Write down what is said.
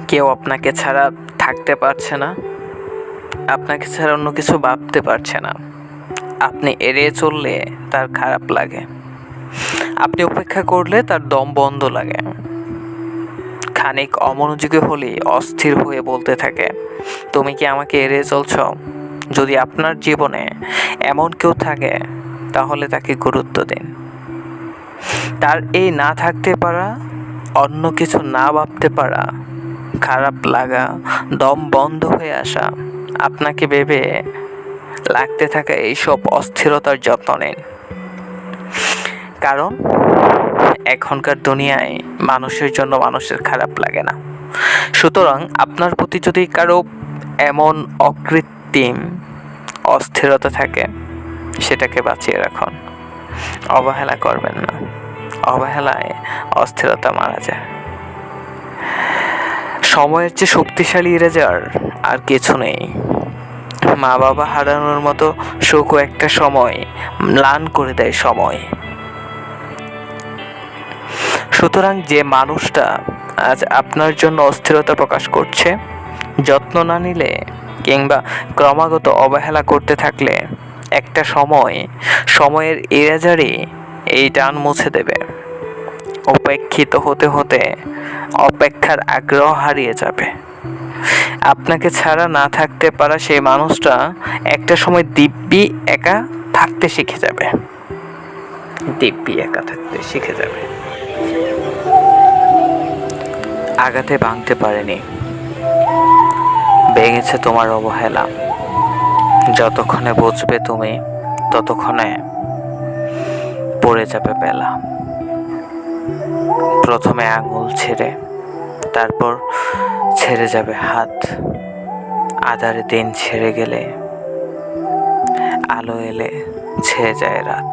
কেউ আপনাকে ছাড়া থাকতে পারছে না, আপনাকে ছাড়া অন্য কিছু ভাবতে পারছে না। আপনি এড়িয়ে চললে তার খারাপ লাগে, আপনি উপেক্ষা করলে তার দম বন্ধ লাগে। খানিক অমনোযোগী হলেই অস্থির হয়ে বলতে থাকে, তুমি কি আমাকে এড়িয়ে চলছ? যদি আপনার জীবনে এমন কেউ থাকে তাহলে তাকে গুরুত্ব দিন। তার এই না থাকতে পারা, অন্য কিছু না ভাবতে পারা, খারাপ লাগা, দম বন্ধ হয়ে আসা, আপনাকে ভেবে লাগতে থাকা এইসব অস্থিরতার যত্ন নিন। কারণ এখনকার দুনিয়ায় মানুষের জন্য মানুষের খারাপ লাগে না। সুতরাং আপনার প্রতি যদি কারো এমন অকৃত্রিম অস্থিরতা থাকে, সেটাকে বাঁচিয়ে রাখুন। অবহেলা করবেন না, অবহেলায় অস্থিরতা মারা যায়। সময়ের চেয়ে শক্তিশালী ইরেজার আর কিছু নেই। মা বাবা হারানোর মতো সুখও একটা সময় ম্লান করে দেয় সময়। সুতরাং যে মানুষটা আজ আপনার জন্য অস্থিরতা প্রকাশ করছে, যত্ন না নিলে কিংবা ক্রমাগত অবহেলা করতে থাকলে একটা সময়ের ইরেজারই এই টান মুছে দেবে। উপেক্ষিত হতে হতে অপেক্ষার আগ্রহ হারিয়ে যাবে। আপনাকে ছাড়া না থাকতে পারা সেই মানুষটা একটা সময় দিব্যি একা থাকতে শিখে যাবে। আঘাতে ভাঙতে পারেনি, ভেঙেছে তোমার অবহেলা। যতক্ষণে বুঝবে তুমি, ততক্ষণে পড়ে যাবে বেলা। প্রথমে আঙুল ছেড়ে, তারপর ছেড়ে যাবে হাত। আধারে দিন ছেড়ে গেলে, আলো এলে ছেয়ে যায় রাত।